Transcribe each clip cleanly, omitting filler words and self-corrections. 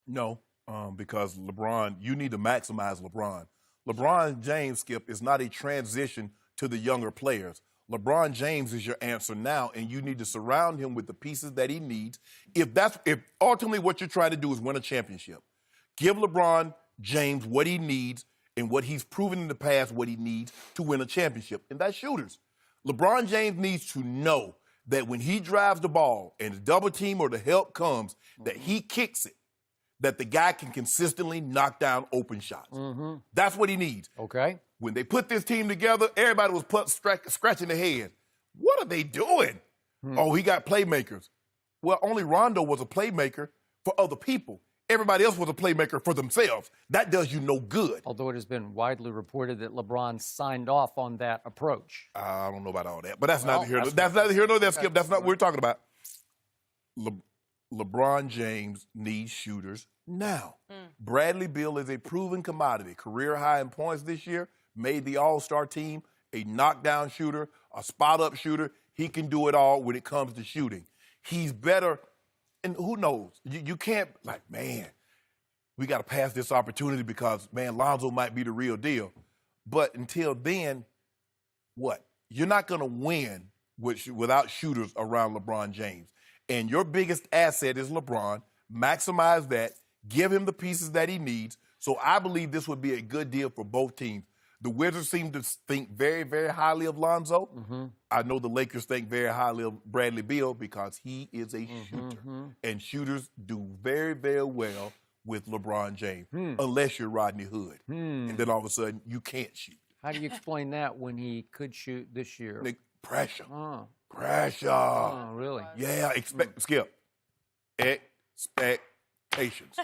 No, because LeBron, you need to maximize LeBron. LeBron James, Skip, is not a transition to the younger players. LeBron James is your answer now, and you need to surround him with the pieces that he needs. If ultimately what you're trying to do is win a championship, give LeBron James what he needs and what he's proven in the past what he needs to win a championship, and that's shooters. LeBron James needs to know that when he drives the ball and the double team or the help comes, that he kicks it, that the guy can consistently knock down open shots. That's what he needs. Okay. When they put this team together, everybody was scratching their head. What are they doing? Oh, he got playmakers. Well, only Rondo was a playmaker for other people. Everybody else was a playmaker for themselves. That does you no good. Although it has been widely reported that LeBron signed off on that approach. I don't know about all that, but that's neither here nor there, Skip. That's not what we're talking about. LeBron James needs shooters now. Bradley Beal is a proven commodity. Career high in points this year, made the All-Star team, a knockdown shooter, a spot-up shooter. He can do it all when it comes to shooting. He's better, and who knows? You can't, man, we got to pass this opportunity because, man, Lonzo might be the real deal. But until then, what? You're not going to win without shooters around LeBron James. And your biggest asset is LeBron. Maximize that. Give him the pieces that he needs. So I believe this would be a good deal for both teams. The Wizards seem to think very, very highly of Lonzo. I know the Lakers think very highly of Bradley Beal because he is a shooter. And shooters do very, very well with LeBron James, unless you're Rodney Hood. And then all of a sudden, you can't shoot. How do you explain that when he could shoot this year? Pressure. Pressure. Oh, really? Yeah, Skip. Expectations.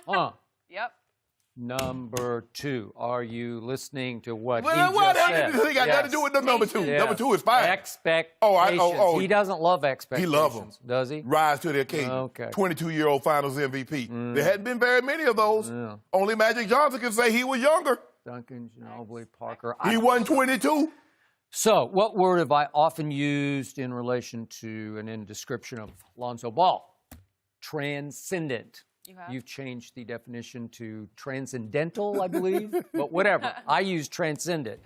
Yep. Number 2. Are you listening to what he What just said? He got nothing to do with number 2. Yes. Number 2 is fine. Expectations. He doesn't love expectations. He loves them. Does he? Rise to the occasion. Okay. 22-year-old Finals MVP. There hadn't been very many of those. Only Magic Johnson can say he was younger. Duncan, Ginobili, Parker. He wasn't 22. So, what word have I often used in relation to and in description of Lonzo Ball? Transcendent. You've changed the definition to transcendental, I believe, but whatever. I use transcendent.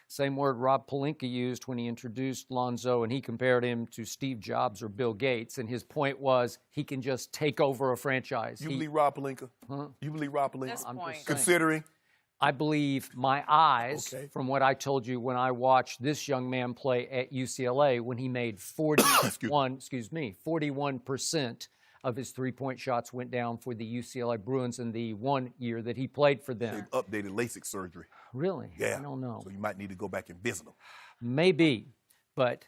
Same word Rob Pelinka used when he introduced Lonzo, and he compared him to Steve Jobs or Bill Gates, and his point was he can just take over a franchise. You believe Rob Pelinka? You believe Rob Pelinka? This point. Considering? I belied my eyes from what I told you when I watched this young man play at UCLA when he made 41% of his three-point shots went down for the UCLA Bruins in the 1 year that he played for them. They've updated LASIK surgery. Really? Yeah. I don't know. So you might need to go back and visit them. Maybe. But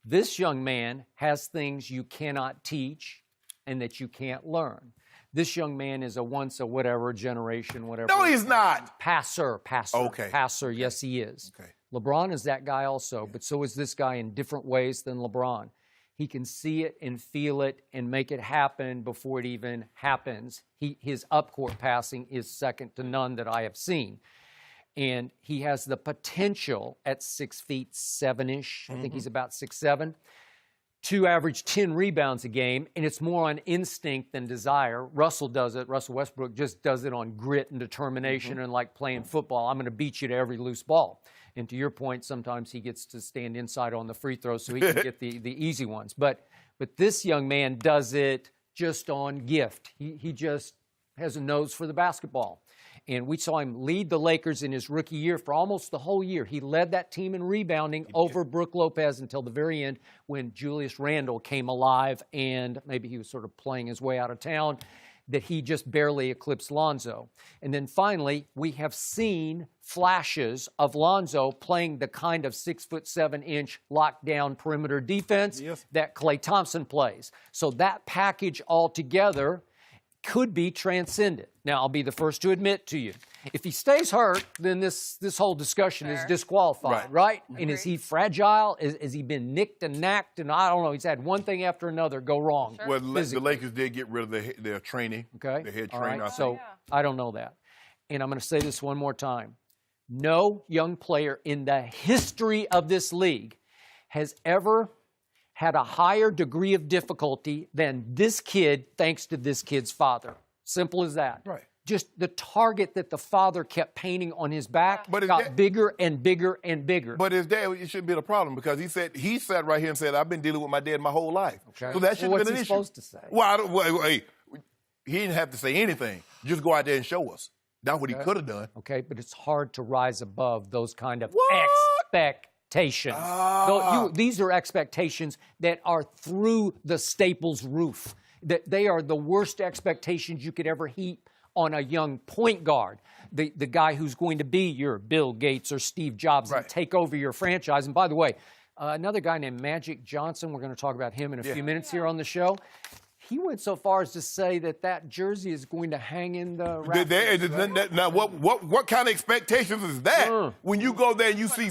this young man has things you cannot teach and that you can't learn. This young man is a once-a-whatever generation, whatever. No, he's not. Passer. Okay. Passer, yes, he is. Okay. LeBron is that guy also, but so is this guy in different ways than LeBron. He can see it and feel it and make it happen before it even happens. His up-court passing is second to none that I have seen. And he has the potential at 6'7" I think he's about 6'7", to average 10 rebounds a game, and it's more on instinct than desire. Russell does it. Russell Westbrook just does it on grit and determination and like playing football. I'm going to beat you to every loose ball. And to your point, sometimes he gets to stand inside on the free throws so he can get the easy ones. But this young man does it just on gift. He just has a nose for the basketball. And we saw him lead the Lakers in his rookie year for almost the whole year. He led that team in rebounding over Brook Lopez until the very end when Julius Randle came alive and maybe he was sort of playing his way out of town, that he just barely eclipsed Lonzo. And then finally, we have seen flashes of Lonzo playing the kind of 6'7" lockdown perimeter defense that Klay Thompson plays. So that package altogether could be transcendent. Now, I'll be the first to admit to you, if he stays hurt, then this whole discussion is disqualified, right? And is he fragile? Has he been nicked and knacked? And I don't know. He's had one thing after another go wrong. Well, the Lakers did get rid of their trainee, their head trainer. Right. So I don't know that. And I'm going to say this one more time. No young player in the history of this league has ever had a higher degree of difficulty than this kid, thanks to this kid's father. Simple as that. Right. Just the target that the father kept painting on his back But got bigger and bigger and bigger. But his dad, it shouldn't be a problem because he sat right here and said, I've been dealing with my dad my whole life. Okay. So that shouldn't have been an issue. What's he supposed to say? Well, hey, he didn't have to say anything. Just go out there and show us. That's what he could have done. Okay, but it's hard to rise above those kind of What? expectations. These are expectations that are through the Staples roof. That they are the worst expectations you could ever heap on a young point guard, the guy who's going to be your Bill Gates or Steve Jobs and take over your franchise. And by the way, another guy named Magic Johnson, we're going to talk about him in a few minutes here on the show. He went so far as to say that jersey is going to hang in the rafters. Now, what kind of expectations is that? When you go there and you see,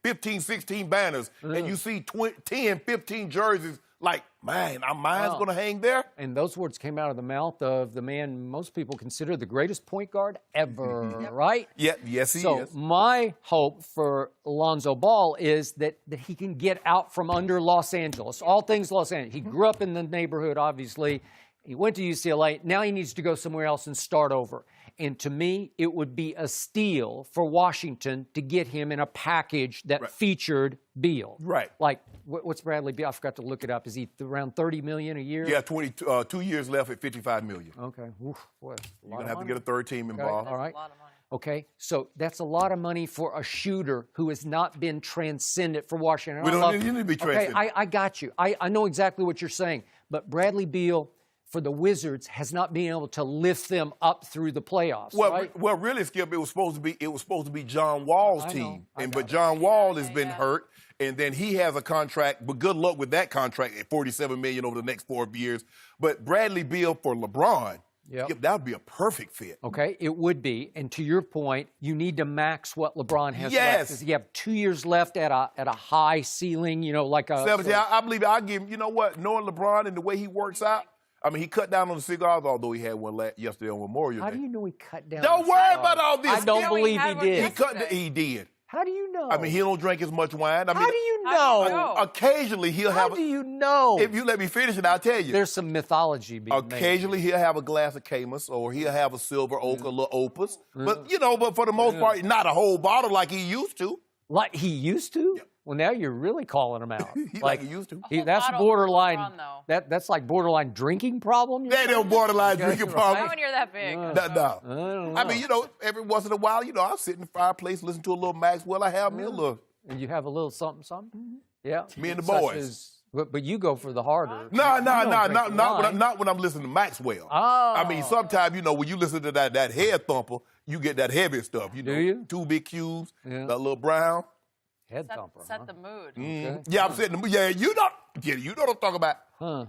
15, 16 banners, and you see 10, 15 jerseys, like, man, mine's going to hang there? And those words came out of the mouth of the man most people consider the greatest point guard ever, right? Yeah, yes, he is. So my hope for Lonzo Ball is that he can get out from under Los Angeles, all things Los Angeles. He grew up in the neighborhood, obviously. He went to UCLA. Now he needs to go somewhere else and start over. And to me, it would be a steal for Washington to get him in a package that featured Beal. Right. Like, what's Bradley Beal? I forgot to look it up. Is he around $30 million a year? Yeah, 2 years left at $55 million. Okay. Oof, boy, You're going to have to get a third team involved. All right. That's a lot of money. Okay, so that's a lot of money for a shooter who has not been transcendent for Washington. We don't need to be transcendent. Okay, I got you. I know exactly what you're saying. But Bradley Beal, for the Wizards, has not been able to lift them up through the playoffs. Right? Well, really, Skip, it was supposed to be John Wall's team, but John Wall has been hurt, and then he has a contract. But good luck with that contract at $47 million over the next 4 years. But Bradley Beal for LeBron, Skip, that would be a perfect fit. Okay, it would be. And to your point, you need to max what LeBron has left. Does he have 2 years left at a high ceiling? You know, like a 17. I believe I'll give him. You know what? Knowing LeBron and the way he works out. I mean, he cut down on the cigars, although he had one yesterday on Memorial Day. How do you know he cut down? Don't worry about all this. I don't believe he did. He did. How do you know? I mean, he don't drink as much wine. How do you know? Occasionally, he'll have. How do you know? If you let me finish it, I'll tell you. There's some mythology being made. Occasionally, he'll have a glass of Camus, or he'll have a silver oak, a little opus. But but for the most part, not a whole bottle like he used to. Like he used to? Yeah. Well, now you're really calling him out. like he used to. That's borderline. That's like borderline drinking problem. That ain't borderline drinking problem. Not when you're that big. No. I mean, every once in a while, I'll sit in the fireplace, listen to a little Maxwell. I have me a little. And you have a little something, something. Yeah. Me and the boys. But you go for the harder. Not when I'm listening to Maxwell. Oh. I mean, sometimes, when you listen to that head thumper, you get that heavy stuff. Do you? 2 big cubes, that little brown. Head thumper. Set the mood. Okay. Yeah, I'm setting the mood. Yeah, you know what I'm talking about. Huh.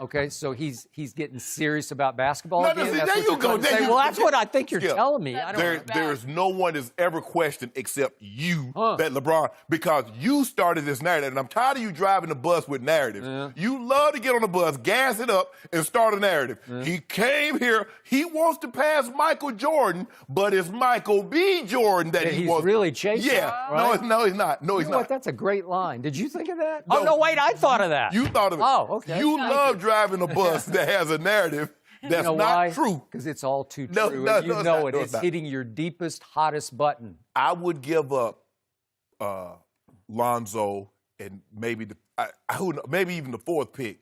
Okay, so he's getting serious about basketball again? There you go. Well, that's what I think you're telling me. There's no one that's ever questioned except you that LeBron, because you started this narrative, and I'm tired of you driving the bus with narratives. Yeah. You love to get on the bus, gas it up, and start a narrative. Yeah. He came here. He wants to pass Michael Jordan, but it's Michael B. Jordan that he wants. He's really chasing. Yeah. Right? No, he's not. No, he's not. What? That's a great line. Did you think of that? No. Oh, no, wait, I thought of that. You thought of it. Oh, okay. You love driving a bus that has a narrative that's not true. Because it's all too No, true. no, And you no, know it's not. it. It's hitting your deepest, hottest button. I would give up Lonzo and maybe maybe even the 4th pick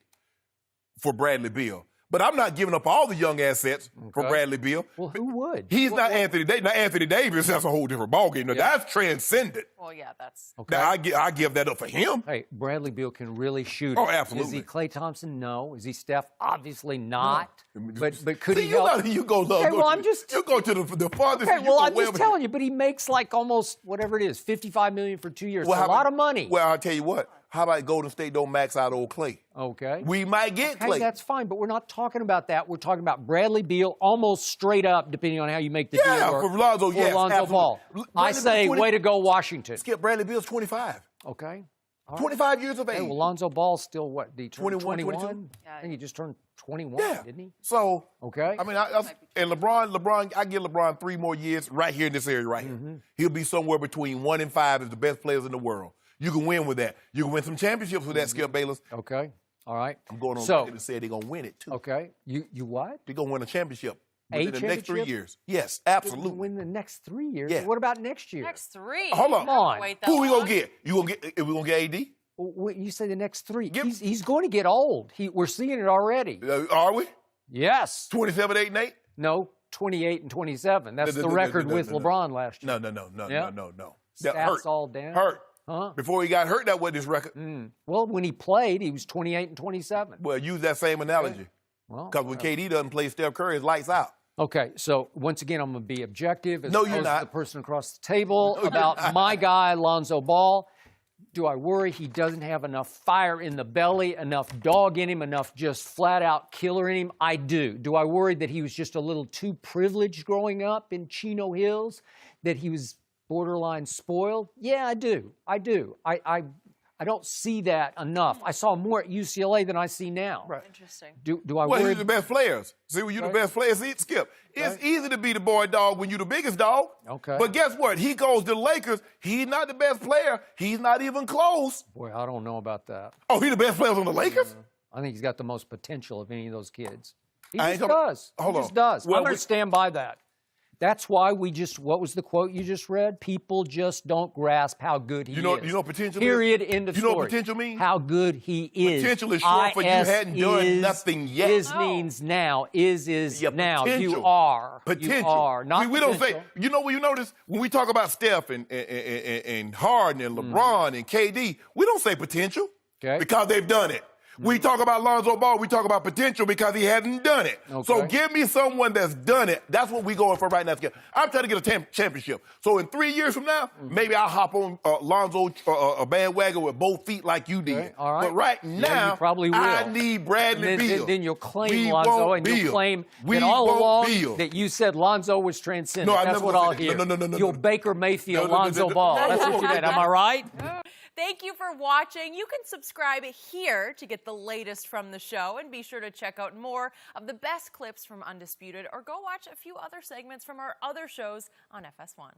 for Bradley Beal. But I'm not giving up all the young assets for Bradley Beal. Well, who would? He's not Anthony Davis. Now, Anthony Davis, that's a whole different ballgame. Now, that's transcendent. Well, yeah, that's... Okay. Now, I give that up for him. Hey, Bradley Beal can really shoot. Oh, absolutely. Is he Klay Thompson? No. Is he Steph? Obviously not. No. But could he help? You go to the farthest. Okay, well, I'm just telling you, but he makes like almost whatever it is, $55 million for 2 years. Well, a lot of money. Well, I'll tell you what. How about Golden State don't max out old Klay? Okay. We might get Klay. That's fine, but we're not talking about that. We're talking about Bradley Beal almost straight up, depending on how you make the deal work. For Lonzo, yes, Lonzo Ball. I say, way to go, Washington. Skip, Bradley Beal's 25. Okay. 25 years of age. Hey, well, Lonzo Ball's still what? Did he turn 21? I think he just turned 21, didn't he? So, okay. I mean, and LeBron, I give LeBron 3 more years right here in this area right here. He'll be somewhere between 1 and 5 as the best players in the world. You can win with that. You can win some championships with that, Skip Bayless. Okay. All right. I'm going on So- record and say they're going to win it, too. Okay. You what? They're going to win a championship A within the next 3 championship? years. Yes, They're absolutely. gonna win the next 3 years. Yeah. What about next year? Next 3. Hold on. You don't Come on. wait that Who we going long. to get? You gonna get? Are we going to get AD? Well, you say the next 3. Give- He's going to get old. We're seeing it already. Are we? Yes. 27, 8, and 8? No, 28 and 27. That's the record with LeBron last year. No. Yeah. No. Stats That hurt. all down. Hurt. Huh? Before he got hurt, that wasn't his record. Well, when he played, he was 28 and 27. Well, use that same analogy. Well, Because when KD doesn't play Steph Curry, his lights out. okay, so once again, I'm going to be objective as No, you're opposed to not. the person across the table about my guy, Lonzo Ball. Do I worry he doesn't have enough fire in the belly, enough dog in him, enough just flat-out killer in him? I do. Do I worry that he was just a little too privileged growing up in Chino Hills, that he was borderline spoiled? Yeah, I do. I don't see that enough. I saw more at UCLA than I see now. Right. Interesting. Do I Well, worry? he's the best players. See, when you're Right. the best player, see, Skip. It's Right. easy to be the boy dog when you're the biggest dog. Okay. But guess what? He goes to the Lakers. He's not the best player. He's not even close. Boy, I don't know about that. Oh, he's the best players on the Lakers? I think he's got the most potential of any of those kids. He I ain't just talking- does. hold He on. just does. Well, I'm going we- to stand by that. That's why what was the quote you just read? People just don't grasp how good he You know is. potential is? Period, end of You know story. what potential means? How good he is. Potential is short for you hadn't done nothing yet. Is Oh. means now. Is Yeah, now. You potential. are. Potential. You are. Not we don't say, potential. you know what you notice? When we talk about Steph and Harden and LeBron and KD, we don't say potential Okay. because they've done it. We talk about Lonzo Ball, we talk about potential because he hadn't done it. So Okay. give me someone that's done it. That's what we're going for right now. I'm trying to get a championship. So in 3 years from now, maybe I'll hop on Lonzo a bandwagon with both feet like you did. Okay, all right. But right Yeah, now, you probably will. I need Bradley Beal. Then you'll claim We Lonzo, want and you'll Beal. claim We that all want along Beal. that you said Lonzo was transcendent. No, I That's never what said I'll that. hear. No. You'll Baker Mayfield No. Lonzo Ball. No. That's what you did. Am I right? Thank you for watching. You can subscribe here to get the latest from the show, and be sure to check out more of the best clips from Undisputed, or go watch a few other segments from our other shows on FS1.